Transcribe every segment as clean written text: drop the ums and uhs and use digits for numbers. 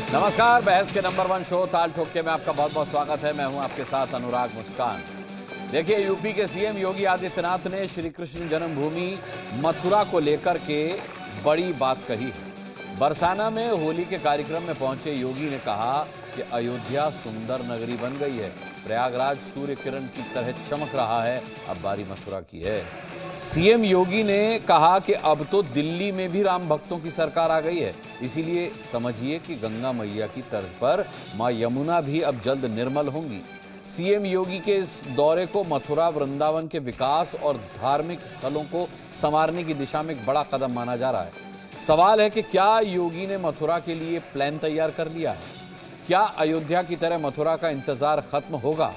नमस्कार, बहस के नंबर 1 शो ताल ठोके में आपका बहुत बहुत स्वागत है। मैं हूं आपके साथ अनुराग मुस्कान। देखिए, यूपी के सीएम योगी आदित्यनाथ ने श्री कृष्ण जन्मभूमि मथुरा को लेकर के बड़ी बात कही है। बरसाना में होली के कार्यक्रम में पहुंचे योगी ने कहा कि अयोध्या सुंदर नगरी बन गई है, प्रयागराज सूर्य किरण की तरह चमक रहा है, अब बारी मथुरा की है। सीएम योगी ने कहा कि अब तो दिल्ली में भी राम भक्तों की सरकार आ गई है, इसीलिए समझिए कि गंगा मैया की तर्ज पर मां यमुना भी अब जल्द निर्मल होंगी। सीएम योगी के इस दौरे को मथुरा वृंदावन के विकास और धार्मिक स्थलों को संवारने की दिशा में एक बड़ा कदम माना जा रहा है। सवाल है कि क्या योगी ने मथुरा के लिए प्लान तैयार कर लिया है? क्या अयोध्या की तरह मथुरा का इंतजार खत्म होगा?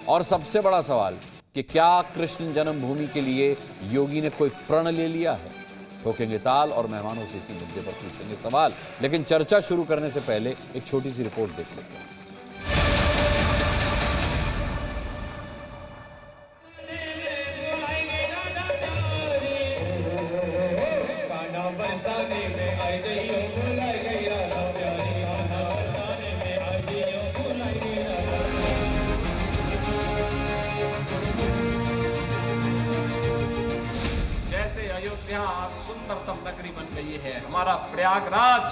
और सबसे बड़ा सवाल कि क्या कृष्ण जन्मभूमि के लिए योगी ने कोई प्रण ले लिया है? ठोकेंगे ताल और मेहमानों से इसी मुद्दे पर पूछेंगे सवाल, लेकिन चर्चा शुरू करने से पहले एक छोटी सी रिपोर्ट देख लेते हैं। जैसे अयोध्या सुंदरतम नगरी बन गई है, हमारा प्रयागराज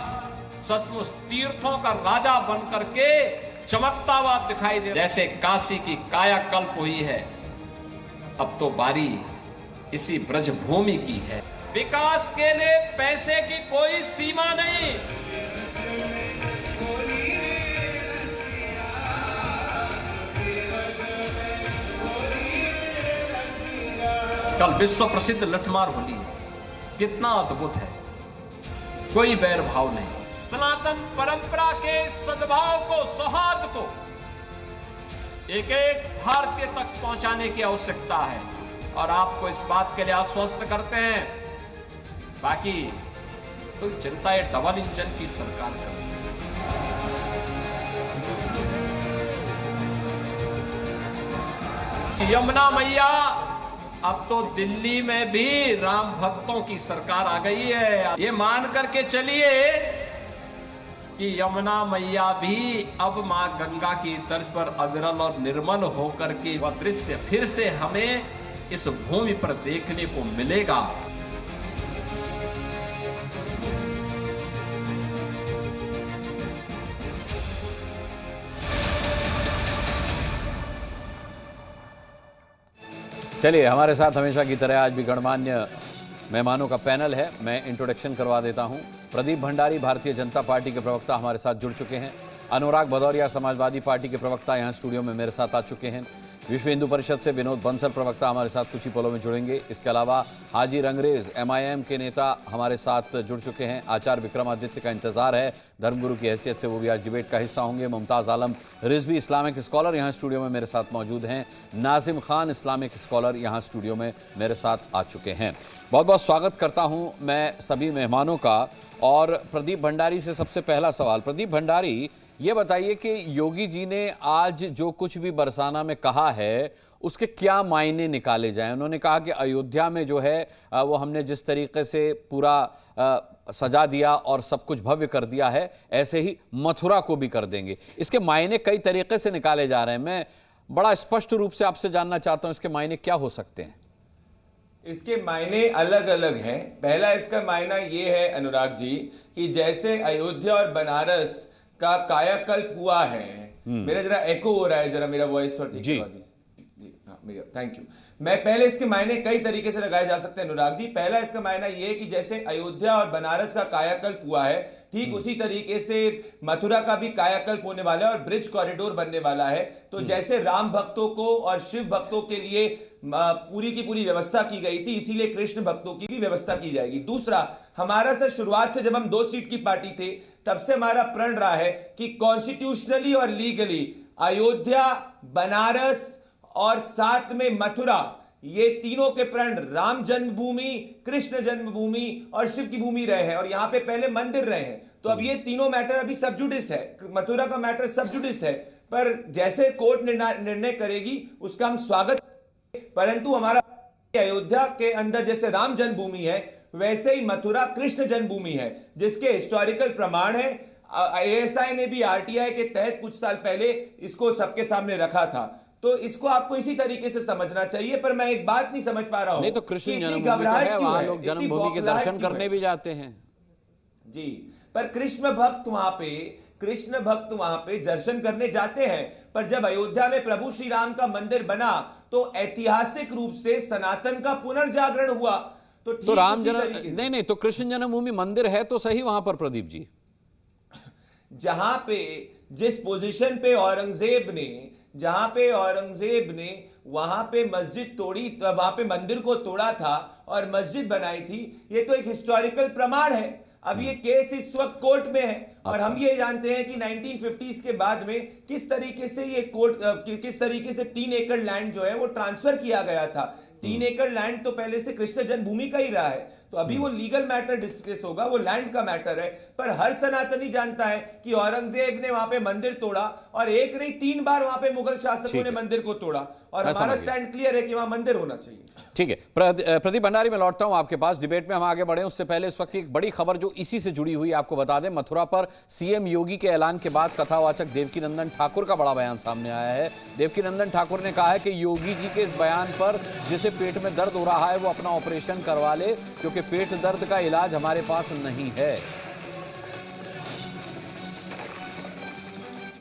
सचमुच तीर्थों का राजा बन करके चमकता हुआ दिखाई दे। जैसे काशी की कायाकल्प हुई है, अब तो बारी इसी ब्रजभूमि की है। विकास के लिए पैसे की कोई सीमा नहीं। कल विश्व प्रसिद्ध लठमार होली है, कितना अद्भुत है, कोई बैर भाव नहीं। सनातन परंपरा के सद्भाव को, सौहार्द को एक एक भारतीय तक पहुंचाने की आवश्यकता है और आपको इस बात के लिए आश्वस्त करते हैं। बाकी तो जनता ये डबल इंजन की सरकार कर। यमुना मैया, अब तो दिल्ली में भी राम भक्तों की सरकार आ गई है। ये मान करके चलिए कि यमुना मैया भी अब मां गंगा की तर्ज पर अविरल और निर्मल होकर के वह दृश्य फिर से हमें इस भूमि पर देखने को मिलेगा। चलिए, हमारे साथ हमेशा की तरह आज भी गणमान्य मेहमानों का पैनल है। मैं इंट्रोडक्शन करवा देता हूं। प्रदीप भंडारी भारतीय जनता पार्टी के प्रवक्ता हमारे साथ जुड़ चुके हैं। अनुराग भदौरिया समाजवादी पार्टी के प्रवक्ता यहां स्टूडियो में मेरे साथ आ चुके हैं। विश्व हिंदू परिषद से विनोद बंसल प्रवक्ता हमारे साथ कुछ ही पलों में जुड़ेंगे। इसके अलावा हाजिर अंग्रेज एमआईएम के नेता हमारे साथ जुड़ चुके हैं। आचार्य विक्रमादित्य का इंतजार है, धर्मगुरु की हैसियत से वो भी आज डिबेट का हिस्सा होंगे। मुमताज़ आलम रिजवी इस्लामिक स्कॉलर यहाँ स्टूडियो में मेरे साथ मौजूद हैं। नाजिम खान इस्लामिक स्कॉलर यहाँ स्टूडियो में मेरे साथ आ चुके हैं। बहुत बहुत स्वागत करता हूँ मैं सभी मेहमानों का। और प्रदीप भंडारी से सबसे पहला सवाल। प्रदीप भंडारी, ये बताइए कि योगी जी ने आज जो कुछ भी बरसाना में कहा है उसके क्या मायने निकाले जाएं? उन्होंने कहा कि अयोध्या में जो है वो हमने जिस तरीके से पूरा सजा दिया और सब कुछ भव्य कर दिया है, ऐसे ही मथुरा को भी कर देंगे। इसके मायने कई तरीके से निकाले जा रहे हैं। मैं बड़ा स्पष्ट रूप से आपसे जानना चाहता हूं, इसके मायने क्या हो सकते हैं? इसके मायने अलग अलग हैं। पहला इसका मायना ये है अनुराग जी कि जैसे अयोध्या और बनारस का कायाकल्प हुआ है। मेरा जरा एको हो रहा है, जरा मेरा वॉइस थोड़ा ठीक है जी। हाँ, मेरा थैंक यू। मैं पहले इसके मायने कई तरीके से लगाए जा सकते हैं अनुराग जी। पहला इसका मायना ये कि जैसे अयोध्या और बनारस का कायाकल्प हुआ है, ठीक उसी तरीके से मथुरा का भी कायाकल्प होने वाला है और ब्रिज कॉरिडोर बनने वाला है। तो जैसे राम भक्तों को और शिव भक्तों के लिए पूरी की पूरी व्यवस्था की गई थी, इसीलिए कृष्ण भक्तों की भी व्यवस्था की जाएगी। दूसरा, हमारा से शुरुआत से जब हम 2 सीट की पार्टी थे तब से हमारा प्रण रहा है कि कॉन्स्टिट्यूशनली और लीगली अयोध्या, बनारस और साथ में मथुरा, ये तीनों के प्रण राम जन्मभूमि, कृष्ण जन्मभूमि और शिव की भूमि रहे हैं और यहां पे पहले मंदिर रहे हैं। तो अब ये तीनों मैटर अभी सब जुडिस है। मथुरा का मैटर सब जुडिस है, पर जैसे कोर्ट निर्णय करेगी उसका हम स्वागत। परंतु हमारा अयोध्या के अंदर जैसे राम जन्मभूमि है, वैसे ही मथुरा कृष्ण जन्मभूमि है, जिसके हिस्टोरिकल प्रमाण है। ASI ने भी RTI के तहत कुछ साल पहले इसको सबके सामने रखा था। तो इसको आपको इसी तरीके से समझना चाहिए। पर मैं एक बात नहीं समझ पा रहा हूं, नहीं तो कृष्ण कि इतनी जन्मभूमि तो घबराहट है, क्यों वहां है, लोग इतनी जन्मभूमि के बौखलाहट दर्शन क्यों करने है? भी जाते हैं जी, पर कृष्ण भक्त वहां पे दर्शन करने जाते हैं। पर जब अयोध्या में प्रभु श्री राम का मंदिर बना तो ऐतिहासिक रूप से सनातन का पुनर्जागरण हुआ। तो ठीक तो राम उसी जन्म तरीके से नहीं तो कृष्ण जन्मभूमि मंदिर है तो सही वहां पर प्रदीप जी, जहां पे जिस पोजीशन पे औरंगजेब ने वहां पे मस्जिद तोड़ी, वहां पे मंदिर को तोड़ा था और मस्जिद बनाई थी, ये तो एक हिस्टोरिकल प्रमाण है। अब ये केस इस वक्त कोर्ट में है और हम ये जानते हैं कि 1950s के बाद में किस तरीके से ये किस तरीके से 3 एकड़ लैंड जो है वो ट्रांसफर किया गया था। 3 एकड़ लैंड तो पहले से कृष्ण जन्मभूमि का ही रहा है, तो अभी वो लीगल मैटर डिस्कस होगा, वो लैंड का मैटर है। पर हर सनातनी जानता है कि औरंगजेब ने वहां पे मंदिर तोड़ा और एक नहीं 3 बार वहां पे मुगल शासकों ने मंदिर को तोड़ा, और हमारा स्टैंड क्लियर है कि वहां मंदिर होना चाहिए। ठीक है प्रदीप भंडारी, मैं लौटता हूं आपके पास। डिबेट में हम आगे बढ़े उससे पहले इस वक्त की एक बड़ी खबर जो इसी से जुड़ी हुई आपको बता दें। मथुरा पर सीएम योगी के ऐलान के बाद कथावाचक देवकीनंदन ठाकुर का बड़ा बयान सामने आया है। देवकीनंदन ठाकुर ने कहा है कि योगी जी के इस बयान पर जिसे पेट में दर्द हो रहा है वो अपना ऑपरेशन करवा ले, क्योंकि पेट दर्द का इलाज हमारे पास नहीं है।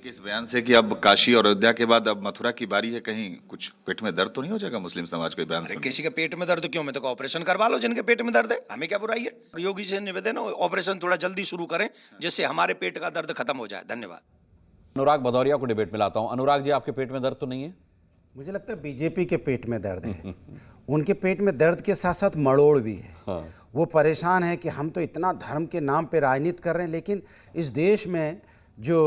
इस बयान से कि अब काशी और अयोध्या के बाद अब मथुरा की बारी है, कहीं कुछ पेट में दर्द तो नहीं हो जाएगा मुस्लिम समाज के बयान से? किसी के पेट में दर्द क्यों, मैं तो ऑपरेशन करवा लो जिनके पेट में दर्द है, हमें क्या बुराई है। योगी से निवेदन है ऑपरेशन थोड़ा जल्दी शुरू करें जिससे हमारे पेट का दर्द खत्म हो जाए। धन्यवाद। अनुराग भदौरिया को डिबेट में लाता हूं। अनुराग जी, आपके पेट में दर्द तो नहीं है? मुझे लगता है बीजेपी के पेट में दर्द है। उनके पेट में दर्द के साथ साथ मरोड़ भी है। हाँ। वो परेशान है कि हम तो इतना धर्म के नाम पे राजनीति कर रहे हैं, लेकिन इस देश में जो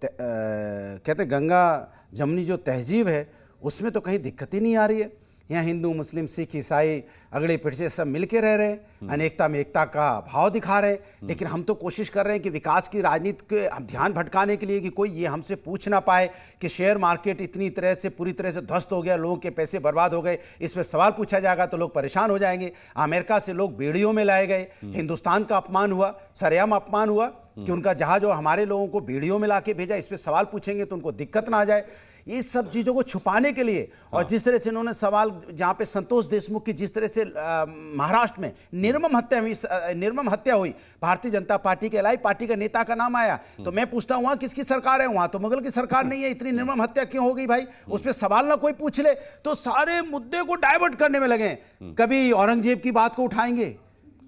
कहते गंगा जमनी जो तहजीब है उसमें तो कहीं दिक्कत ही नहीं आ रही है। यहाँ हिंदू मुस्लिम सिख ईसाई अगड़े पिछड़े सब मिलके रह रहे हैं, अनेकता में एकता का भाव दिखा रहे हैं। लेकिन हम तो कोशिश कर रहे हैं कि विकास की राजनीति के ध्यान भटकाने के लिए कि कोई ये हमसे पूछ ना पाए कि शेयर मार्केट इतनी तरह से पूरी तरह से ध्वस्त हो गया, लोगों के पैसे बर्बाद हो गए, इस पर सवाल पूछा जाएगा तो लोग परेशान हो जाएंगे। अमेरिका से लोग बेड़ियों में लाए गए, हिंदुस्तान का अपमान हुआ, सरेआम अपमान हुआ कि उनका जहाज हमारे लोगों को बेड़ियों में ला के भेजा, इस पर सवाल पूछेंगे तो उनको दिक्कत ना आ जाए। ये सब चीज़ों को छुपाने के लिए और जिस तरह से इन्होंने सवाल, जहाँ पे संतोष देशमुख की जिस तरह से महाराष्ट्र में निर्मम हत्या हुई, भारतीय जनता पार्टी के एलआई पार्टी का नेता का नाम आया, तो मैं पूछता हूँ वहाँ किसकी सरकार है? वहाँ तो मुगल की सरकार नहीं है। इतनी निर्मम हत्या क्यों हो गई भाई? उस पर सवाल ना कोई पूछ ले तो सारे मुद्दे को डाइवर्ट करने में लगे। कभी औरंगजेब की बात को उठाएंगे,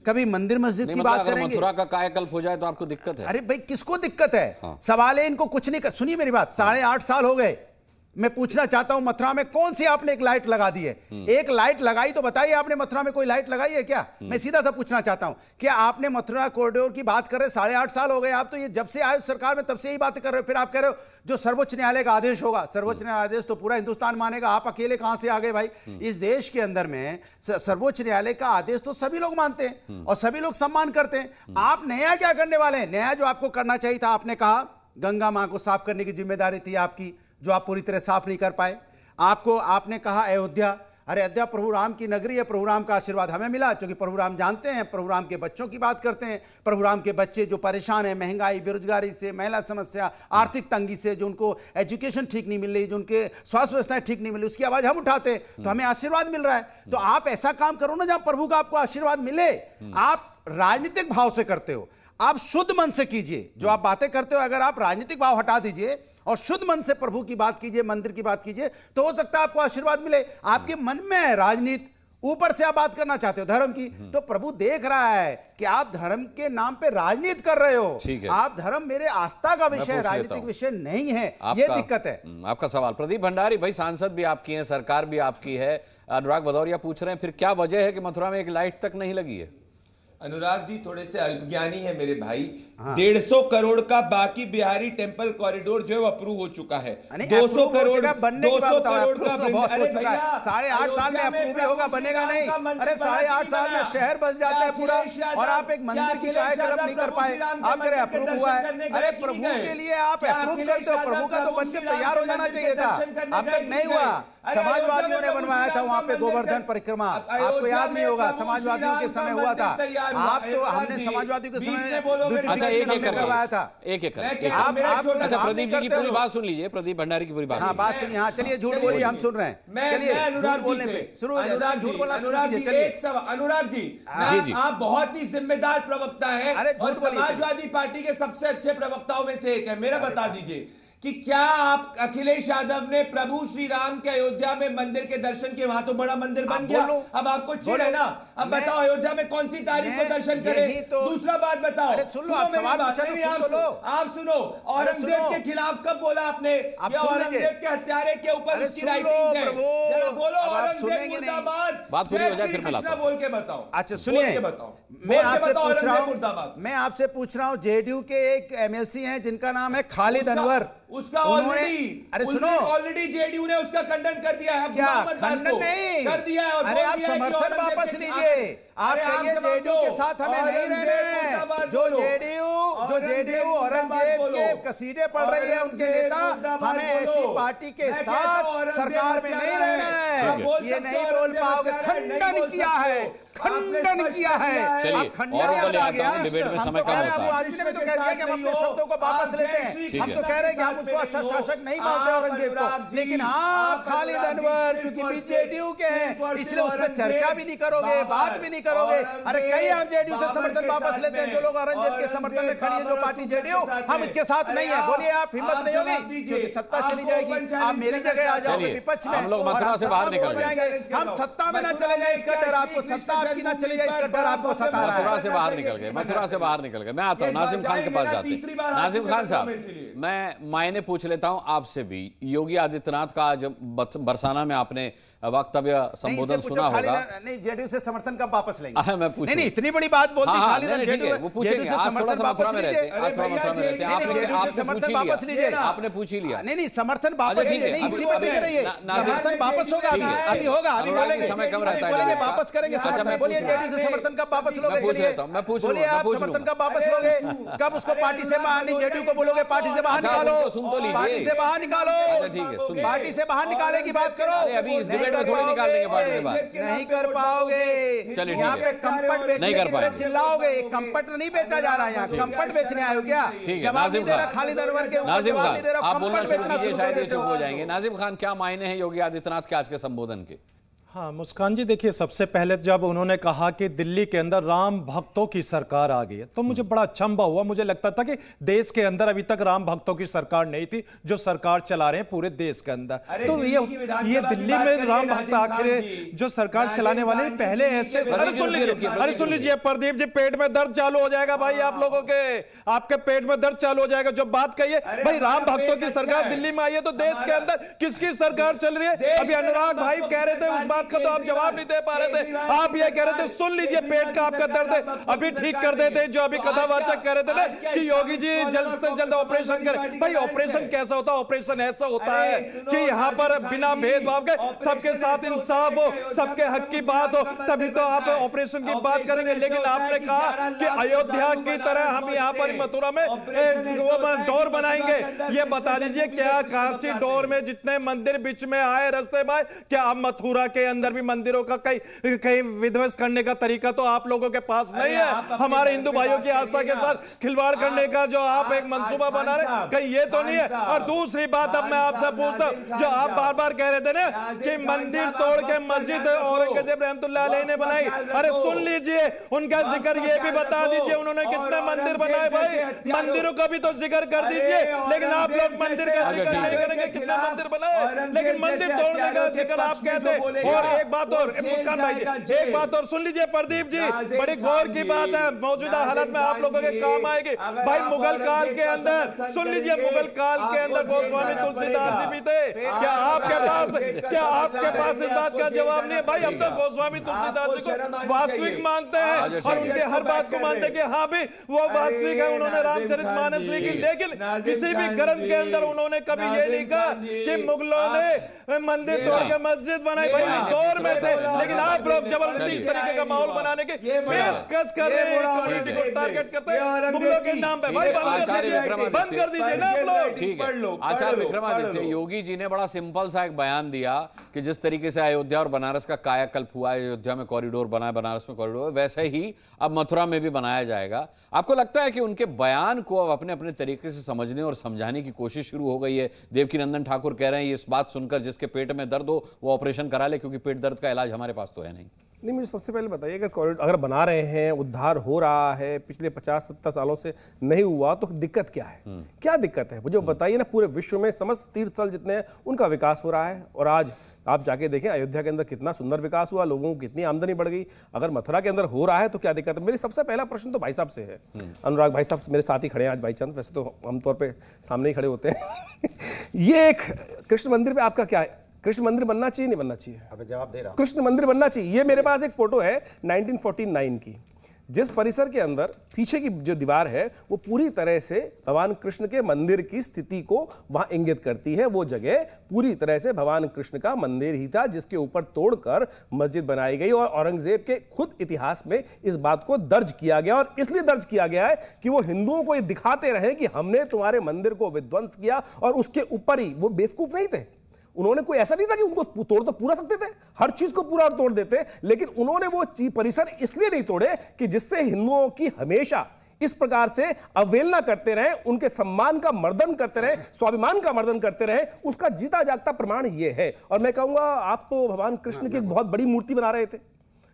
कभी मंदिर मस्जिद की बात करेंगे। मथुरा का कायाकल्प हो जाए तो आपको दिक्कत है? अरे भाई किसको दिक्कत है? सवाल है इनको कुछ नहीं कर। सुनिए मेरी बात, 8.5 साल हो गए। मैं पूछना चाहता हूं मथुरा में कौन सी आपने एक लाइट लगा दी है? एक लाइट लगाई तो बताइए, आपने मथुरा में कोई लाइट लगाई है क्या? मैं सीधा सा पूछना चाहता हूं, क्या आपने मथुरा कॉरिडोर की बात कर रहे? 8.5 साल हो गए। आप तो ये जब से आए सरकार में तब से यही बातें कर रहे हो। फिर आप कह रहे हो जो सर्वोच्च न्यायालय का आदेश होगा, सर्वोच्च न्यायालय आदेश तो पूरा हिंदुस्तान मानेगा, आप अकेले कहां से आ गए भाई? इस देश के अंदर में सर्वोच्च न्यायालय का आदेश तो सभी लोग मानते हैं और सभी लोग सम्मान करते हैं। आप नया क्या करने वाले हैं? नया जो आपको करना चाहिए था, आपने कहा गंगा मां को साफ करने की जिम्मेदारी थी आपकी, जो आप पूरी तरह साफ नहीं कर पाए। आपने कहा अयोध्या, अरे अयोध्या प्रभु राम की नगरी है, प्रभु राम का आशीर्वाद हमें मिला, क्योंकि प्रभु राम जानते हैं, प्रभु राम के बच्चों की बात करते हैं। प्रभु राम के बच्चे जो परेशान हैं महंगाई, बेरोजगारी से, महिला समस्या, आर्थिक तंगी से, जो उनको एजुकेशन ठीक नहीं मिल रही, जो उनके स्वास्थ्य व्यवस्थाएं ठीक नहीं मिल रही, उसकी आवाज हम उठाते हैं तो हमें आशीर्वाद मिल रहा है। तो आप ऐसा काम करो ना जहां प्रभु का आपको आशीर्वाद मिले। आप राजनीतिक भाव से करते हो, आप शुद्ध मन से कीजिए। जो आप बातें करते हो, अगर आप राजनीतिक भाव हटा दीजिए और शुद्ध मन से प्रभु की बात कीजिए, मंदिर की बात कीजिए, तो हो सकता है आपको आशीर्वाद मिले। आपके मन में है राजनीति, ऊपर से आप बात करना चाहते हो धर्म की, तो प्रभु देख रहा है कि आप धर्म के नाम पे राजनीति कर रहे हो। आप धर्म मेरे आस्था का विषय, राजनीतिक विषय नहीं है, ये दिक्कत है। आपका सवाल प्रदीप भंडारी भाई, सांसद भी आपकी है, सरकार भी आपकी है। अनुराग भदौरिया पूछ रहे हैं फिर क्या वजह है कि मथुरा में एक लाइट तक नहीं लगी है? अनुराग जी थोड़े से अल्पज्ञानी है मेरे भाई। 150 करोड़ का बाकी बिहारी टेम्पल कॉरिडोर जो है अप्रूव हो चुका है। 200 करोड़ का 2.5 साल में अप्रूव होगा, बनेगा नहीं। अरे 8.5 साल में शहर बस जाता है पूरा, और आप एक मंदिर की कायाकल्प नहीं कर पाए। आप कह रहे अप्रूव हुआ है, अरे प्रभु के लिए आप अप्रूव करते हो, प्रभु का तो बनकर तैयार हो जाना चाहिए था, अब तक नहीं हुआ। समाजवादियों ने बनवाया था वहां पे गोवर्धन परिक्रमा, आपको याद नहीं होगा, समाजवादियों के समय हुआ था। आप तो हमने समाजवादियों के समय अच्छा एक करवाया था, एक अच्छा प्रदीप जी की पूरी बात सुन लीजिए, प्रदीप भंडारी की पूरी बात। हाँ बात सुनिए, हाँ चलिए झूठ बोलिए, हम सुन रहे हैं, चलिए झूठ बोलने पे शुरू, झूठ बोलना शुरू कीजिए, चलिए। अनुराग जी, आप बहुत ही जिम्मेदार प्रवक्ता हैं और समाजवादी पार्टी के सबसे अच्छे प्रवक्ताओं में से एक है। मेरा बता दीजिए कि क्या आप अखिलेश यादव ने प्रभु श्री राम के अयोध्या में मंदिर के दर्शन किए? वहां तो बड़ा मंदिर बन गया, अब आपको चिढ़ है ना। अब बताओ अयोध्या में कौन सी तारीख को दर्शन करें? दूसरा बात बताओ, सुनो मेरी बात, आप सुनो, औरंगजेब के खिलाफ कब बोला आपने? औरंगजेब के हत्यारे के ऊपर उसकी राइटिंग है, जरा बोलो औरंगजेब मुर्दाबाद, बात पूरी हो जाए फिर कृष्णा बोल के बताओ। अच्छा सुनिए, मैं आपसे पूछ रहा हूं, जेडीयू के एक एमएलसी हैं जिनका नाम है खालिद अनवर, उसका ऑलरेडी जेडीयू ने उसका खंडन कर दिया है। क्या खंडन नहीं कर दिया है? और अरे आप समर्थन वापस लीजिए, आप कहिए जेडीयू के साथ हमें नहीं रहना है। जो जेडीयू औरंगजेब के कसीदे पढ़ रही है उनके नेता, हमें ऐसी पार्टी के साथ सरकार में नहीं रहना है, ये नहीं बोल पाओगे। खंडन किया है, खंडन किया है, आप खंडन याद आ गया। डिबेट में समय कम होता है। आदमी ने तो कह दिया कि हम अपने शब्दों को वापस लेते हैं, हम तो कह रहे हैं कि हम उसको अच्छा शासक नहीं मानते औरंगजेब को, लेकिन आप खालिद अनवर क्योंकि जेडीयू के हैं इसलिए उस पर चर्चा भी नहीं करोगे, बात भी नहीं करोगे। अरे कहीं हम जेडीयू से समर्थन वापस लेते हैं, जो लोग औरंगजेब के समर्थन में खड़ी है जो पार्टी जेडीयू, हम इसके साथ नहीं है। बोलिए आप, हिम्मत नहीं होगी क्योंकि सत्ता चली जाएगी, आप मेरी जगह आ जाओगे विपक्ष में, हम लोग मथुरा से बाहर निकल जाएंगे, हम सत्ता में ना चले जाए इसका डर आपको, सत्ता आपकी ना चले जाए इसका डर आपको सता रहा है। मथुरा से बाहर निकल गए, मथुरा से बाहर निकल गए। मैं आता हूं नाजिम खान के पास जाते हैं। नाजिम खान साहब, मैं मायने पूछ लेता हूं आपसे भी, योगी आदित्यनाथ का आज बरसाना में आपने वक्तव्य संबोधन सुना होगा। नहीं जेडीयू से समर्थन कब वापस लेंगे? मैं पूछ नहीं इतनी बड़ी बात बोल दी खालिद, वो पूछेंगे, आप थोड़ा सा मथुरा में रहते हैं, आपने पूछ ही लिया, आपने पूछ ही लिया। नहीं समर्थन वापस लीजिए, नहीं इसी पर बिक रही है, समर्थन वापस होगा, अभी होगा, अभी बोलेंगे, समय कम रहता है, वापस करेंगे साथ में। बोलिए जेडीयू से समर्थन कब वापस लोगे? बोलिए आप समर्थन कब वापस लोगे? कब उसको पार्टी से बाहर, नहीं जेडीयू को बोलोगे पार्टी से बाहर निकालो, पार्टी से बाहर निकालो, पार्टी से बाहर निकाले की बात करो। अभी इस डिबेट में थोड़ी निकालने के बाद नहीं कर पाओगे, चलिए यहाँ पे कंपट बेचने के लिए चिल्लाओगे, कंपट नहीं बेचा जा रहा है, यहाँ कंपट बेचने आए हो क्या? जवाब नहीं दे रहा खालिद अनवर के ऊपर, जवाब नहीं दे रहा, आप बोलना शुरू कीजिए, शायद ये चुप हो कंपट। जाएंगे। नाजिम खान, क्या मायने हैं योगी आदित्यनाथ के आज के संबोधन के? हाँ मुस्कान जी, देखिए सबसे पहले जब उन्होंने कहा कि दिल्ली के अंदर राम भक्तों की सरकार आ गई है तो मुझे बड़ा अचंभा हुआ। मुझे लगता था कि देश के अंदर अभी तक राम भक्तों की सरकार नहीं थी जो सरकार चला रहे हैं पूरे देश के अंदर। तो ये दिल्ली में राम भक्त आखिर जो सरकार चलाने वाले पहले ऐसे, अरे सुन लीजिए प्रदीप जी, पेट में दर्द चालू हो जाएगा भाई आप लोगों के, आपके पेट में दर्द चालू हो जाएगा जो बात कहिए। भाई राम भक्तों की सरकार दिल्ली में आई है तो देश के अंदर किसकी सरकार चल रही है? अभी अनुराग भाई कह रहे थे उस बात का तो आप जवाब नहीं दे पा रहे थे, आप ये कह रहे थे सुन लीजिए पेट का आपका दर्द है, अभी ठीक कर देते। जो अभी कथावाचक कह रहे थे ना कि योगी जी जल्द से जल्द ऑपरेशन करें, भाई ऑपरेशन कैसा होता है? ऑपरेशन ऐसा होता है कि यहाँ पर बिना भेदभाव के सबके साथ इंसाफ हो, सबके हक की बात हो, तभी तो आप ऑपरेशन की बात करेंगे। लेकिन आपने कहा कि अयोध्या की तरह हम यहाँ पर मथुरा में डोर बनाएंगे। ये बता दीजिए क्या काशी डोर में जितने मंदिर बीच में आए रास्ते में, क्या अब मथुरा के अंदर भी मंदिरों का कई विध्वंस करने का तरीका तो आप लोगों के पास नहीं है? हमारे हिंदू भाइयों की आस्था के साथ खिलवाड़ करने का जो आप एक मंसूबा बना रहे, कहीं ये तो नहीं है? और दूसरी बात अब मैं आपसे पूछता हूं, जो आप बार बार कह रहे थे ना कि मंदिर तोड़ के मस्जिद औरंगजेब रहमतुल्लाह अलैह ने बनाई, अरे सुन लीजिए उनका जिक्र ये भी बता दीजिए उन्होंने कितने मंदिर बनाए? भाई मंदिरों का भी तो जिक्र कर दीजिए, लेकिन आप लोग मंदिर का जिक्र नहीं करेंगे कितने मंदिर बनाए, लेकिन मंदिर तोड़ने का जिक्र आप कहते। और एक बात और मुस्कान भाई जी, एक बात और सुन लीजिए प्रदीप जी, बड़ी गौर की बात है, मौजूदा हालत में आप लोगों के काम आएगी। भाई मुगल काल के अंदर सुन लीजिए, मुगल काल के अंदर गोस्वामी तुलसीदास जी भी थे। क्या आपके पास इस बात का जवाब नहीं है? भाई हम तो गोस्वामी तुलसीदास जी को वास्तविक मानते हैं और उनके हर बात को मानते हैं कि हाँ भी वो वास्तविक है, उन्होंने रामचरितमानस लिखी, लेकिन किसी भी ग्रंथ के अंदर उन्होंने कभी ये नहीं कहा कि मुगलों ने मंदिर तोड़ के मस्जिद बनाई। भाई दौर में थे, लेकिन आप लोग चलिए, जबरदस्ती इस तरीके का माहौल बनाने के पेशकश कर रहे हैं, कम्युनिटी को टारगेट करते हैं मुगलों के नाम पे। भाई बंद कर दीजिए ना आप लोग। ठीक है, आचार्य विक्रमादित्य, योगी जी ने बड़ा सिंपल सा एक बयान दिया कि जिस तरीके से अयोध्या और बनारस का कायाकल्प हुआ, अयोध्या में कॉरिडोर बना है, बनारस में कॉरिडोर, वैसे ही अब मथुरा में भी बनाया जाएगा। आपको लगता है कि उनके बयान को अब अपने अपने तरीके से समझने और समझाने की कोशिश शुरू हो गई है? देवकीनंदन ठाकुर कह रहे हैं इस बात सुनकर जिसके पेट में दर्द हो वो ऑपरेशन करा ले, क्योंकि पेट दर्द का इलाज हमारे पास तो है नहीं। नहीं, मुझे सबसे पहले बताइए, अगर कॉरिडोर अगर बना रहे हैं, उद्धार हो रहा है, पिछले 50-70 सालों से नहीं हुआ, तो दिक्कत क्या है? क्या दिक्कत है मुझे बताइए ना। पूरे विश्व में समस्त तीर्थ स्थल जितने हैं उनका विकास हो रहा है, और आज आप जाके देखें अयोध्या के अंदर कितना सुंदर विकास हुआ, लोगों को कितनी आमदनी बढ़ गई। अगर मथुरा के अंदर हो रहा है तो क्या दिक्कत है? मेरी सबसे पहला प्रश्न तो भाई साहब से है। अनुराग भाई साहब मेरे साथ ही खड़े हैं आज, भाई चंद, वैसे तो आमतौर पर सामने ही खड़े होते हैं। ये एक कृष्ण मंदिर पे आपका क्या है? कृष्ण मंदिर बनना चाहिए नहीं बनना चाहिए? अबे जवाब दे रहा हूं। कृष्ण मंदिर बनना चाहिए। ये मेरे पास एक फोटो है 1949 की, जिस परिसर के अंदर पीछे की जो दीवार है वो पूरी तरह से भगवान कृष्ण के मंदिर की स्थिति को वहां इंगित करती है। वो जगह पूरी तरह से भगवान कृष्ण का मंदिर ही था, जिसके ऊपर तोड़कर मस्जिद बनाई गई, और औरंगजेब के खुद इतिहास में इस बात को दर्ज किया गया। और इसलिए दर्ज किया गया है कि वो हिंदुओं को ये दिखाते रहे कि हमने तुम्हारे मंदिर को विध्वंस किया, और उसके ऊपर ही वो बेवकूफ नहीं थे। उन्होंने कोई ऐसा नहीं था कि उनको तोड़ तो पूरा सकते थे, हर चीज को पूरा तोड़ देते, लेकिन उन्होंने वो परिसर इसलिए नहीं तोड़े कि जिससे हिंदुओं की हमेशा इस प्रकार से अवहेलना करते रहे, उनके सम्मान का मर्दन करते रहे, स्वाभिमान का मर्दन करते रहे। उसका जीता जागता प्रमाण ये है। और मैं कहूंगा, आप तो भगवान कृष्ण की एक बहुत बड़ी मूर्ति बना रहे थे,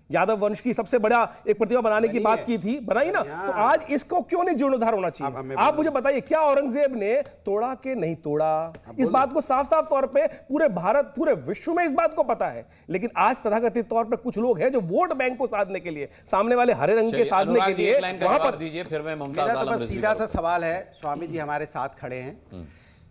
यादव वंश की सबसे बड़ा एक प्रतिमा बनाने की बात की थी, बनाई ना, तो आज इसको क्यों नहीं जीर्णोद्धार होना चाहिए? आप मुझे बताइए, क्या औरंगजेब ने तोड़ा कि नहीं तोड़ा? इस बात को साफ साफ तौर पे पूरे भारत, पूरे विश्व में इस बात को पता है। लेकिन आज तथाकथित तौर पे कुछ लोग हैं जो वोट बैंक को साधने के लिए, सामने वाले हरे रंग के साधने के लिए वहां पर दीजिए। फिर मैं मेरा तो बस सीधा सा सवाल है, स्वामी जी हमारे साथ खड़े हैं,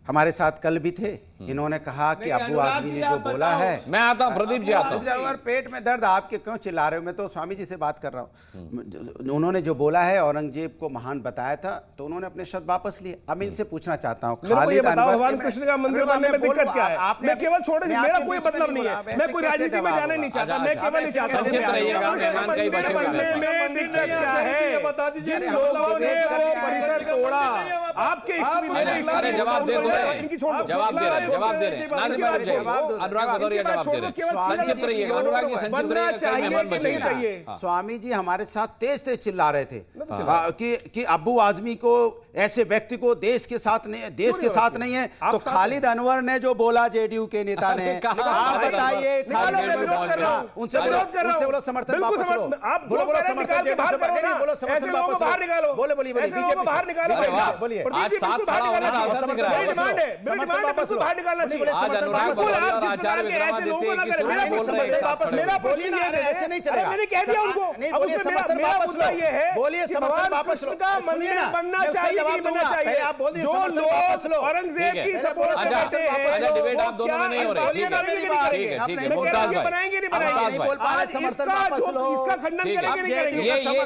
हमारे साथ कल भी थे, इन्होंने कहा कि अबू आजमी ने जो बोला है। मैं आता हूं, प्रदीप जी आता हूं। और पेट में दर्द, आपके क्यों चिल्ला रहे हो? मैं तो स्वामी जी से बात कर रहा हूं। उन्होंने जो बोला है, औरंगजेब को महान बताया था, तो उन्होंने अपने शब्द वापस लिए। अब मैं इनसे पूछना चाहता हूं, खालिद अनवर, भगवान कृष्ण का मंदिर बनने में दिक्कत क्या है? मैं केवल छोटे से, मेरा कोई मतलब नहीं है, मैं कोई राजनीति में जाना नहीं चाहता, मैं केवल नहीं चाहता। जिस लोगों ने वो परिसर तोड़ा, आपके जवाब दे रहे हैं अनुराग भदौरिया, जवाब दे रहे हैं। संक्षिप्त रहिएगा अनुराग जी, संक्षिप्त रहिएगा, कल मेहमान बचेंगे। स्वामी जी हमारे साथ तेज तेज चिल्ला रहे थे कि अबू आजमी को, ऐसे व्यक्ति को देश के साथ नहीं है। तो खालिद अनवर ने जो बोला, जेडीयू के नेता ने, आप बताइए, उनसे बोलो समर्थन वापस लो, बोलो समर्थन वापस लो, बोलिए बोलिए, आज साथ खड़ा होने का अवसर दिख रहा है। वापस लो, आज अनुराग भदौरिया और आचार्य विक्रमादित्य एक ही सुर में बोल रहे हैं। मेरा बोलिए ना, ऐसे नहीं चलेगा। मैंने कह दिया उनको, नहीं बोलिए, समर्थन वापस लो, बोलिए समर्थन वापस लो, सुनिए ना, मैं उसका जवाब दूंगा, पहले आप बोल दिए समर्थन वापस लो। औरंगजेब की सपोर्ट करते हैं, अच्छा डिबेट आप दोनों में नहीं हो रही, बोलिए ना मेरी बात, ठीक है नहीं मुमताज भाई, बनाएंगे नहीं नहीं बोल पा रहे, समर्थन वापस लो, इसका खंडन करेंगे नहीं करेंगे?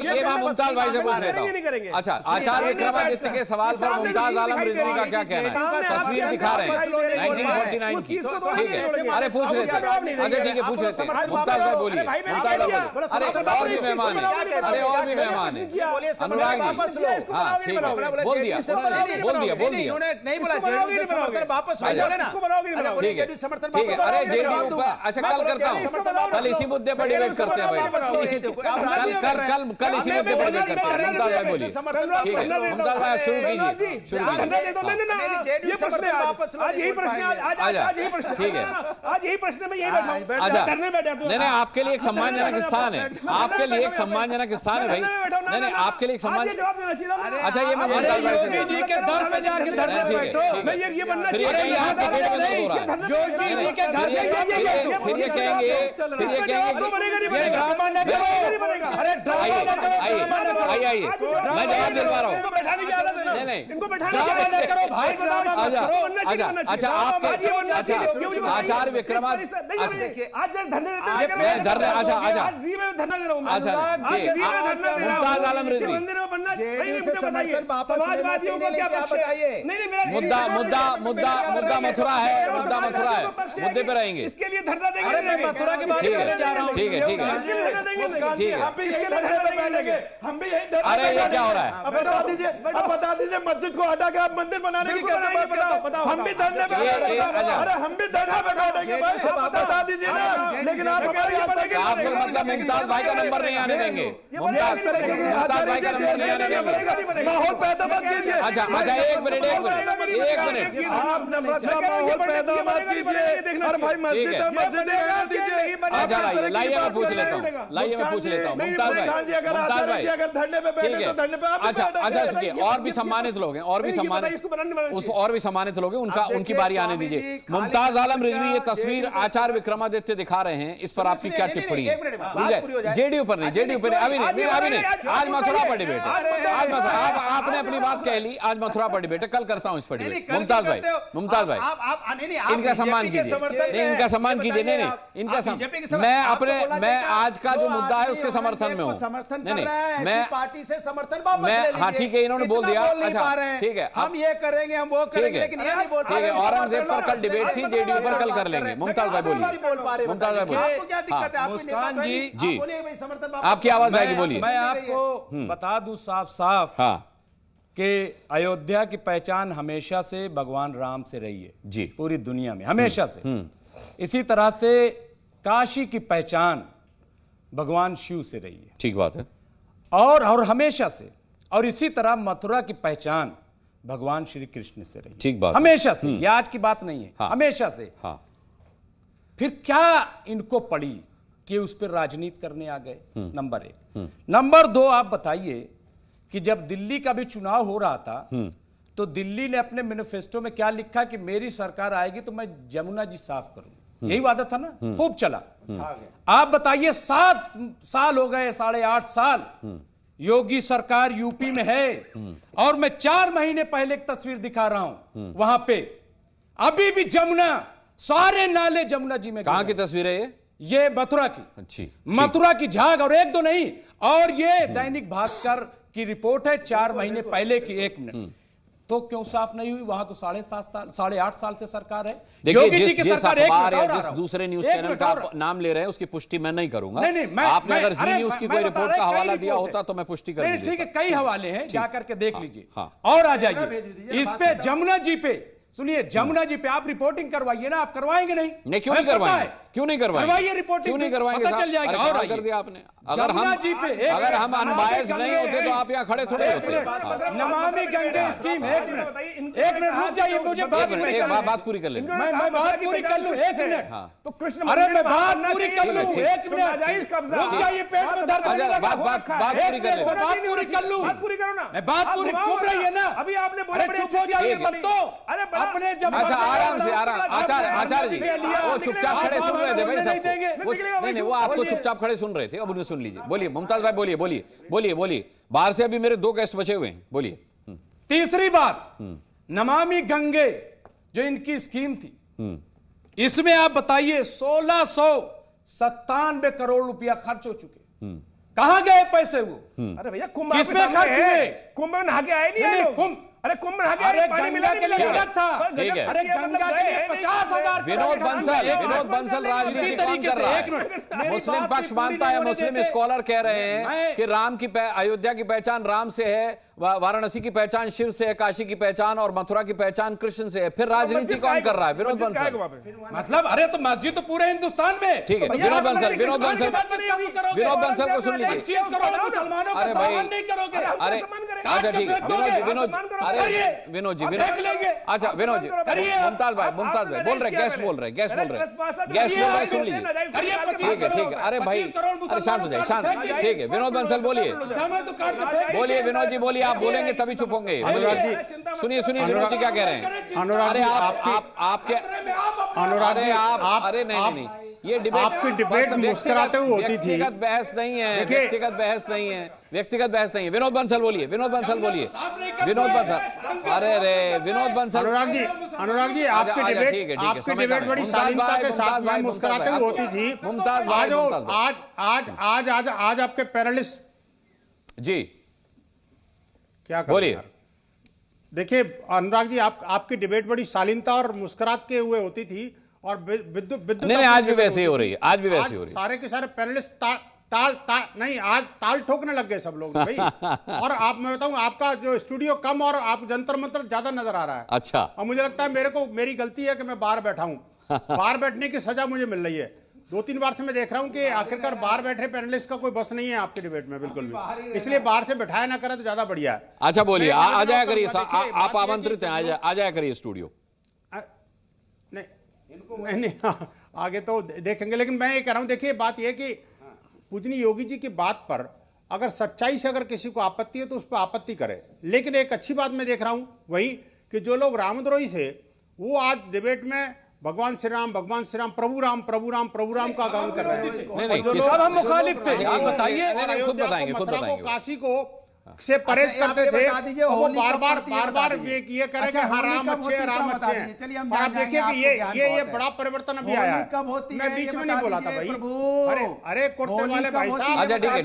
ये मैं मुमताज भाई से पूछ लेता हूं। अच्छा, आचार्य विक्रमादित्य के सवाल पर मुमताज आलम रिजवी का क्या कहना है? तस्वीर दिखा रहे हैं 1949 की, ठीक है, अरे पूछ लेते हैं, अच्छा ठीक है पूछ लेते हैं। मुमताज भाई बोलिए, मुमताज भाई बोलिए। अरे और भी मेहमान है, अरे और भी मेहमान है, अनुराग जी, हाँ ठीक है, बोल दिया इन्होंने नहीं बोला जेडीयू से समर्थन वापस हो, बोले ना, ठीक है, ठीक है। अरे जेडीयू, अच्छा कल करता हूँ, कल इसी मुद्दे पर डिबेट करते हैं भाई, कल इसी मुद्दे पर डिबेट करते हैं। मुमताज भाई बोलिए, ठीक है, मुमताज भाई शुरू कीजिए, आज यही प्रश्न, आज यही प्रश्न, ठीक है, आज यही प्रश्न में यही करने बैठा। नहीं आपके लिए एक सम्मानजनक स्थान है, आपके लिए एक सम्मानजनक स्थान है भाई, नहीं आपके लिए एक सम्मान। जवाब देना चाहिए। अच्छा ये मैं योगी जी के दर पे जाके धरने पे बैठो, मैं ये बनना फिर ये कहेंगे योगी जी के घर पे फिर ये कहेंगे ये ड्रामा न करो, अरे ड्रामा न करो, आइए मैं जवाब दे पा रहा हूँ, इनको बैठाने की आदत है, नहीं इनको ड्रामा न करो भाई, ड्रामा अच्छा आपके आचार्य विक्रमादित्य मुमताज आलम रिजवी मुद्दा मथुरा है, मुद्दे पे रहेंगे। इसके लिए धरना देंगे, मथुरा के बारे में ठीक है हम भी यही धरना। अरे ये क्या हो रहा है? अब बता दीजिए मस्जिद को हटा के आप मंदिर बनाने की कैसे बात करते हो? हम भी धरने पे, अरे हम भी धरने पे बैठेंगे भाई, सब बता दीजिए ना। लेकिन आप हमारी आस्था के आप तो मतलब मुमताज भाई का नंबर नहीं आने देंगे, मुमताज भाई का नंबर नहीं आने देंगे। माहौल पैदा मत कीजिए। अच्छा एक मिनट आप नफरत का माहौल पैदा मत कीजिए। अरे भाई मस्जिद है, मस्जिद रहने दीजिए। अच्छा लाइए मैं पूछ लेता हूँ मुमताज भाई, अगर धरने पे बैठे तो धरने पे आप। अच्छा सुनिए, और भी सम्मानित लोग हैं, और भी सम्मानित लोग हैं, उनकी बारी आने दीजिए। मुमताज आलम रिजवी ये तस्वीर आचार्य विक्रमादित्य दिखा रहे हैं, इस पर आपकी क्या टिप्पणी है? जेडीयू पर नहीं, अभी नहीं, आज मथुरा पर डिबेट है। आज आपने अपनी बात कह ली, आज मथुरा पर डिबेट है, कल करता हूं इस पर डिबेट। मुमताज भाई इनका सम्मान कीजिए, इनका सम्मान कीजिए। नहीं मैं आज का जो मुद्दा है उसके समर्थन में हूँ। मैं पार्टी से समर्थन वापस ले लीजिए। हाँ ठीक है, इन्होंने बोल दिया। अच्छा ठीक है, हम ये करेंगे, हम वो करेंगे, लेकिन ये नहीं बोल पा रहे। औरंगजेब पर कल डिबेट थी, जेडीयू पर कल कर लेंगे। मुमताज भाई बोलिए। मुमताज भाई बोलिए, आपको क्या दिक्कत है? मुस्कान जी आपकी आवाज आएगी, बोलिए। मैं आपको बता दूं साफ कि अयोध्या की पहचान हमेशा से भगवान राम से रही है जी, पूरी दुनिया में हमेशा से। इसी तरह से काशी की पहचान भगवान शिव से रही है, ठीक बात है, और हमेशा से। और इसी तरह मथुरा की पहचान भगवान श्री कृष्ण से रही, ठीक बात, हमेशा से। ये आज की बात नहीं है, हमेशा से। फिर क्या इनको पड़ी कि उस पर राजनीति करने आ गए? नंबर 1। नंबर 2, आप बताइए कि जब दिल्ली का भी चुनाव हो रहा था तो दिल्ली ने अपने मैनिफेस्टो में क्या लिखा कि मेरी सरकार आएगी तो मैं जमुना जी साफ करूंगा, यही वादा था ना, खूब चला। आप बताइए 7 साल हो गए, 8.5 साल योगी सरकार यूपी में है, और मैं 4 महीने पहले एक तस्वीर दिखा रहा हूं, वहां पे अभी भी जमुना, सारे नाले जमुना जी में। कहां की तस्वीर है ये मथुरा की, अच्छी मथुरा की झाग, और 1-2 नहीं। और ये दैनिक भास्कर की रिपोर्ट है 4 महीने पहले की। 1 मिनट, तो क्यों साफ नहीं हुई? वहां तो 8.5 साल से सरकार है। योगी जी की सरकार। जिस दूसरे न्यूज चैनल का आप नाम ले रहे हैं उसकी पुष्टि मैं नहीं करूंगा। आपने अगर जी न्यूज की कोई रिपोर्ट का हवाला दिया होता तो मैं पुष्टि कर देता। ठीक है, कई हवाले हैं, जाकर के देख लीजिए। और आ जाइए इस पे, जमुना जी पे। सुनिए, जमुना जी पे आप रिपोर्टिंग करवाइए ना, आप करवाएंगे नहीं? क्यों नहीं करवाएंगे? करवाइए रिपोर्टिंग, क्यों नहीं करवाएंगे? पता चल जाएगा। और कर दिया आपने। अगर हम अनबायस्ड नहीं होते तो आप यहाँ खड़े थोड़े होते। नमामि गंगे स्कीम, 1 मिनट रुक जाइए, मुझे बात पूरी कर लेंगे। मैं बात पूरी कर लूं, 1 मिनट। तो कृष्ण, अरे मैं बात पूरी कर लूं, 1 मिनट रुक जाइए, पेट में दर्द होने लगा। बात पूरी कर लूं, बात पूरी करो ना। मैं बात पूरी, चुप रहिए ना। अभी आपने चुप हो जाइए तब तो। अपने जब आराम से, आचार्य जी वो चुपचाप खड़े सुन रहे थे भाई सब। नहीं, वो आपको चुपचाप खड़े सुन रहे थे, अब उन्हें सुन लीजिए। बोलिए मुमताज भाई, बोलिए। बाहर से अभी मेरे 2 गेस्ट बचे हुए हैं, बोलिए। तीसरी बात, नमामि गंगे जो इनकी स्कीम थी, इसमें आप बताइए 1697 करोड़ रुपया खर्च हो चुके। कहां गए पैसे? वो अरे भैया कुंभ किसमें खर्च हुए? कुंभ नहा के आए नहीं, कुंभ, अरे कुंभ नहा के पानी मिला के लिए अलग था। ठीक है, अरे गंगा के लिए 50,000। विनोद बंसल राजनीति कौन कर रहा है? मुस्लिम पक्ष मानता है, मुस्लिम स्कॉलर कह रहे हैं कि अयोध्या की पहचान राम से है, वाराणसी की पहचान शिव से है, काशी की पहचान और मथुरा की पहचान कृष्ण से है। फिर राजनीति कौन कर रहा है? विनोद बंसल। मतलब अरे तो मस्जिद तो पूरे हिंदुस्तान में। ठीक है, विनोद बंसल को सुन लीजिए। मुसलमानों का सम्मान नहीं करोगे? अरे अच्छा ठीक है, विनोद जी अच्छा विनोद जी, मुमताज भाई बोल रहे, गैस बोल रहे, सुन लीजिए। ठीक है, अरे भाई, अरे शांत हो जाए, शांत। ठीक है, विनोद बंसल बोलिए विनोद जी, बोलिए। आप बोलेंगे तभी चुप होंगे। सुनिए विनोद जी क्या कह रहे हैं। अरे आप नहीं, ये डिबेट, आपकी डिबेट मुस्कुराते हुए होती थी। व्यक्तिगत बहस नहीं है, व्यक्तिगत बहस नहीं है, व्यक्तिगत बहस नहीं है। विनोद बंसल बोलिए, विनोद बंसल बोलिए, विनोद बंसल। अरे रे विनोद बंसल। अनुराग जी आपकी डिबेट बड़ी शालीनता के साथ में मुस्कुराते हुए होती थी। मुमताज आज आपके पैनलिस्ट जी क्या बोलिए। देखिए अनुराग जी, आपकी डिबेट बड़ी शालीनता और मुस्कुराते हुए होती थी और विद्युत नहीं, आज भी वैसे ही हो रही है, आज भी वैसे ही हो रही है। सारे के सारे पैनलिस्ट नहीं, आज ताल ठोकने लग गए सब लोग भाई। और आप, मैं बताऊं, आपका जो स्टूडियो कम और आप जंतर मंतर ज्यादा नजर आ रहा है। अच्छा। और मुझे लगता है मेरी गलती है कि मैं बाहर बैठा हूं। बाहर बैठने की सजा मुझे मिल रही है। 2-3 बार से मैं देख रहा हूं कि आखिरकार बाहर बैठे पैनलिस्ट का कोई बस नहीं है आपकी डिबेट में, बिल्कुल भी। इसलिए बाहर से बैठाया ना करें तो ज्यादा बढ़िया है। अच्छा बोलिए, आ जाया करिए, आप आमंत्रित हैं, आ जाया करिए स्टूडियो। नहीं, आगे तो देखेंगे, लेकिन मैं ये कह रहा हूं, देखिए बात यह कि पूजनीय योगी जी की बात पर अगर सच्चाई से अगर किसी को आपत्ति है तो उस पर आपत्ति करे। लेकिन एक अच्छी बात मैं देख रहा हूं वही कि जो लोग रामद्रोही थे वो आज डिबेट में भगवान श्री राम, प्रभु राम का गान कर रहे हैं। सब हम मुखालिफ थे, आप बताइए। खुद बताएंगे। काशी को से परहेज करते थे, वो बार ये कह रहे कि हाँ राम अच्छे हैं, राम अच्छे हैं। और आप देखिए कि ये बड़ा परिवर्तन अभी आया है। मैं बीच में नहीं बोला था भाई। अरे कुर्ते वाले भाई साहब। अच्छा ठीक है,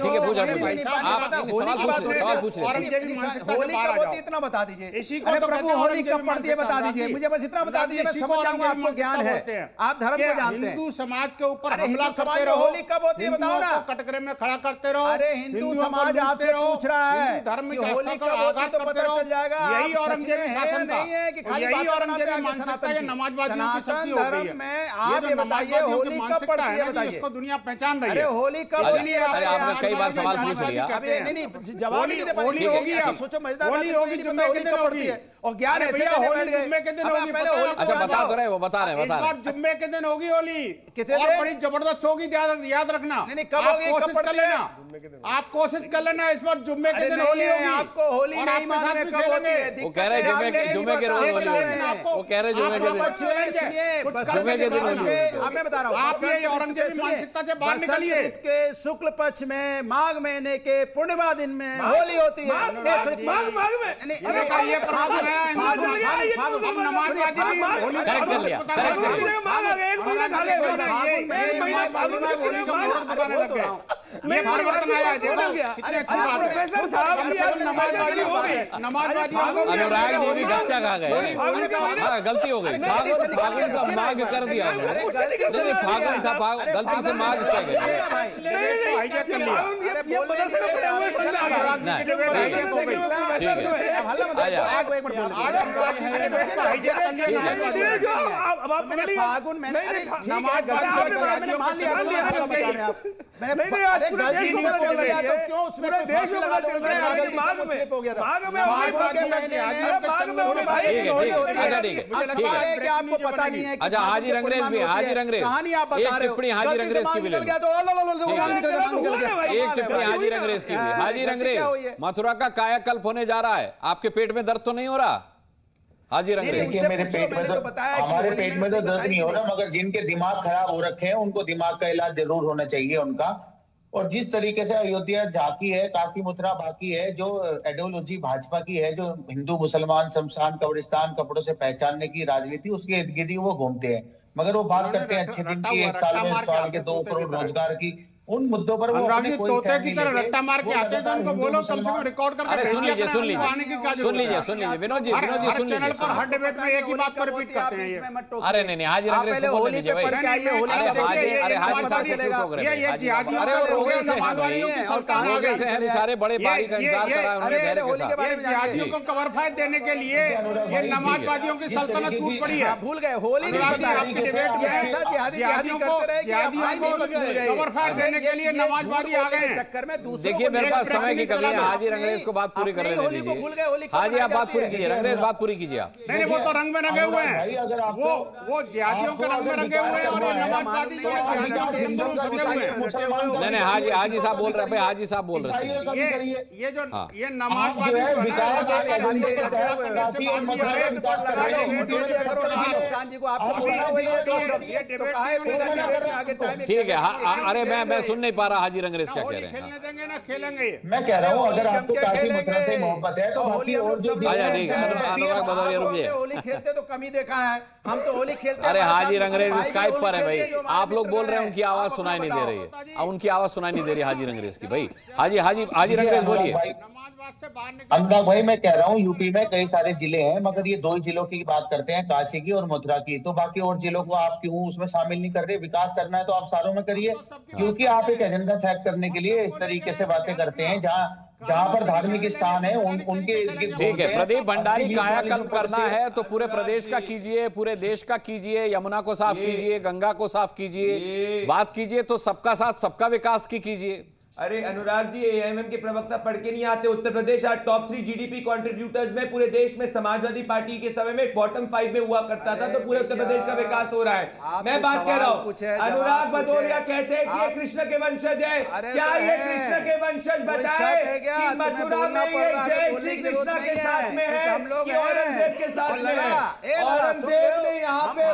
सवाल पूछ रहे, इतना बता दीजिए। इसी को प्रभु होली कब पढ़ती है बता दीजिए, मुझे बस इतना बता दीजिए, मैं समझ जाऊंगा, आपको ज्ञान है, आप धर्म को जानते हैं। हिंदू समाज के ऊपर हमला करते रहो, होली कब होती है बताओ ना, कटघरे में खड़ा करते रहो। अरे हिंदू समाज आपसे पूछ रहा है धर्म में होली का आघात तो पता चल जाएगा। यही औरंगजेब शासन नहीं है कि खाली यही औरंगजेब मानसिकता है, नमाजवादियों की शक्ति हो गई है। आप ये बताइए होली कब पड़ती है बताइए, इसको दुनिया पहचान रही है। अरे होली कब होती है, आपने कई बार सवाल पूछ लिया। नहीं जवाब नहीं दे पाए। होली होगी, सोचो मजेदार होली होगी, जुम्मे के दिन होगी और ज्ञान ऐसे जुम्मे के दिन होगी। अच्छा बता तो रहे, वो बता रहे जुम्मे के दिन होगी होली, और बड़ी जबरदस्त होगी, याद रखना। नहीं कब होगी, कोशिश कर लेना, आप कोशिश कर लेना, इस बार जुम्मे के दिन होली होगी। आपको होली नहीं मालूम है कब होती है, वो कह रहे जुम्मे के रोज होली होगी, वो कह रहे जुम्मे के दिन, जुम्मे के दिन होली होगी। मैं बता रहा हूँ, आप ये औरंगजेबी मानसिकता से बाहर निकलिए। के शुक्ल पक्ष में माघ महीने के पूर्णिमा दिन में होली होती है। अनुराग जी भी गच्चा खा गए, गलती हो गई, फागुन का माघ कर दिया, फागुन था, गलती से माघ कह गए। फागुन मैंने क्यों उसमें आपको पता नहीं है। अच्छा हाजी रंगरेज भी, हाजी रंगरेज कहानी आप बता रहे हो, टिप्पणी हाजी रंगरेज की भी ले लो, एक टिप्पणी हाजी रंगरेज की भी। हाजी रंगरेज, मथुरा का कायाकल्प होने जा रहा है, आपके पेट में दर्द तो नहीं हो रहा? हाजी रंगरेज, मेरे पेट में तो हमारे पेट में तो दर्द नहीं हो रहा, मगर जिनके दिमाग खराब हो रखे हैं उनको दिमाग का इलाज जरूर होना चाहिए उनका। और जिस तरीके से अयोध्या झांकी है, काफी मथुरा बाकी है, जो आइडियोलॉजी भाजपा की है, जो हिंदू मुसलमान शमशान कब्रिस्तान कपड़ों से पहचानने की राजनीति, उसके इर्द गिर्द वो घूमते हैं, मगर वो बात करते हैं अच्छे दिन की, 1 साल में सवाल के 2 करोड़ रोजगार की, उन मुद्दों पर वो अपने कोई तोते की तरह रट्टा मार के आते हैं, तो उनको बोलो कम से कम रिकॉर्ड करके सुन लीजिए विनोद जी सुन चैनल पर हर डिबेट में एक ही बात को रिपीट करते हैं ये। अरे नहीं हाजी रंगरेज को बोलने दीजिए भाई। अरे हाजी साहब ये जिहादियों रोजे से हैं बेचारे, बड़े बारी का इंतजार कर रहा है उन्होंने। जिहादियों को कवर फाइट देने के लिए ये नमाजवादियों की सल्तनत टूट पड़ी है। भूल गए होली आपकी डिबेट में ऐसा जिहादियों को कवर फाइट देने के लिए नमाजवादी आ गए चक्कर में। देखिए मेरे पास समय की कमी है, हाजी रंगरेज को बात पूरी करने दीजिए। हाजी आप बात पूरी कीजिए, रंगरेज बात पूरी कीजिए आप। नहीं वो तो रंग में रंगे हुए हैं, वो जिहादियों के रंग में रंगे हुए हैं और ये नमाजवादी जो है जिहादियों के रंग में रंगे हुए हैं। नहीं हाजी साहब बोल रहे हैं भाई, हाजी साहब बोल रहे हैं। ये जो ये नमाजवादी मुस्कान जी को आपको बोलना वही है, तो काहे बिना डिबेट में आगे टाइम। ठीक है, अरे मैं सुन नहीं पा रहा हाजी रंगरेज क्या कह रहे हैं। खेलने देंगे ना खेलेंगे। मैं कह रहा हूँ अगर आपको काशी मथुरा से मोहब्बत है तो बाकी और जो अनुराग भदौरिया रुकिए। होली खेलते तो कम ही देखा है, हम तो होली खेलते। अरे हाजी रंगरेज स्काइप पर है भाई, आप लोग बोल रहे हैं, उनकी आवाज सुनाई नहीं दे रही है, अब उनकी आवाज सुनाई नहीं दे रही हाजी रंगरेज की। भाई हाजी रंगरेज बोलिए। अनुराग भाई मैं कह रहा हूँ यूपी में कई सारे जिले हैं, मगर ये 2 जिलों की बात करते हैं, काशी की और मथुरा की, तो बाकी और जिलों को आप क्यों उसमें शामिल नहीं कर रहे? विकास करना है तो आप सारों में करिए, क्योंकि आप एक एजेंडा सेट करने के लिए इस तरीके से बातें करते हैं। जहाँ पर धार्मिक स्थान है उनके ठीक है, प्रदीप भंडारी कायाकल्प करना है तो पूरे प्रदेश का कीजिए, पूरे देश का कीजिए, यमुना को साफ कीजिए, गंगा को साफ कीजिए, बात कीजिए तो सबका साथ सबका विकास की कीजिए। अरे अनुराग जी, एएमएम के प्रवक्ता पढ़ के नहीं आते? उत्तर प्रदेश आज टॉप 3 जीडीपी कंट्रीब्यूटर्स में पूरे देश में समाजवादी पार्टी के समय में बॉटम 5 में हुआ करता था, तो पूरे उत्तर प्रदेश का विकास हो रहा है। मैं बात कह रहा हूँ, अनुराग भदौरिया कहते हैं कि ये कृष्ण के वंशज है, क्या ये कृष्ण के वंशज बताए कि मथुरा में ये जय श्री कृष्ण के साथ में है कि औरंगजेब के साथ में है? औरंगजेब ने यहाँ पे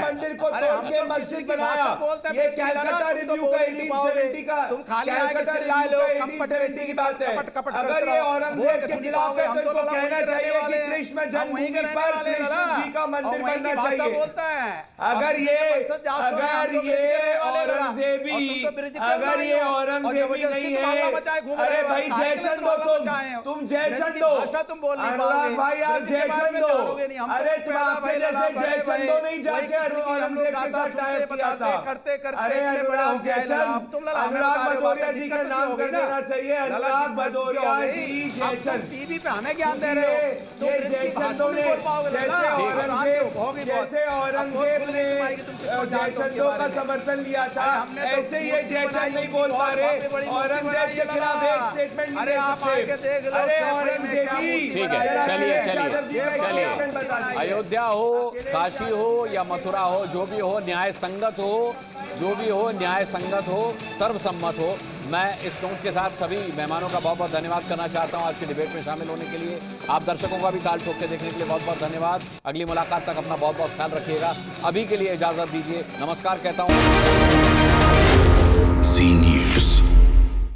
मंदिर को तोड़ के मस्जिद बनाया। ये कैलकाटा रिव्यू का 1870 का की बात है। अगर ये औरंगजेब के खिलाफ है तो इनको कहना चाहिए कि कृष्ण जन्मभूमि पर कृष्ण जी का मंदिर बनना चाहिए। अगर ये औरंगजेबी नहीं है, अरे भाई जयचंद दो, तुम जयचंद दो, तुम बोल नहीं पाओगे भाई, आप जयचंद दो। अरे तुम आपके जैसे जयचंदो नहीं जाके औरंगजेब के साथ टाइप किया था। करते अरे अनुराग जयचंद, तुम अनुराग भदौरिया जी का नाम कर देना चाहिए, अनुराग भदौरिया जी जयचंद। टीवी पे हमें ज्ञान दे रहे हो, तुम जयचंदो ने जैसे औरंगजेब ने जयचंदो का समर्थन लिया था, ऐसे ये जयचंद नहीं बोल पा रहे, औरंगजेब के खिलाफ एक स्टेटमेंट नहीं दे सकते। अरे औरंगजेबी, ठीक है, चलिए। अयोध्या हो, काशी हो या मथुरा हो, जो भी हो न्याय संगत हो, जो भी हो न्याय संगत हो, सर्वसम्मत हो। मैं इस नोट के साथ सभी मेहमानों का बहुत बहुत धन्यवाद करना चाहता हूं आज की डिबेट में शामिल होने के लिए। आप दर्शकों का भी ताल ठोक के देखने के लिए बहुत बहुत धन्यवाद। अगली मुलाकात तक अपना बहुत बहुत ख्याल रखिएगा। अभी के लिए इजाजत दीजिए, नमस्कार कहता हूं।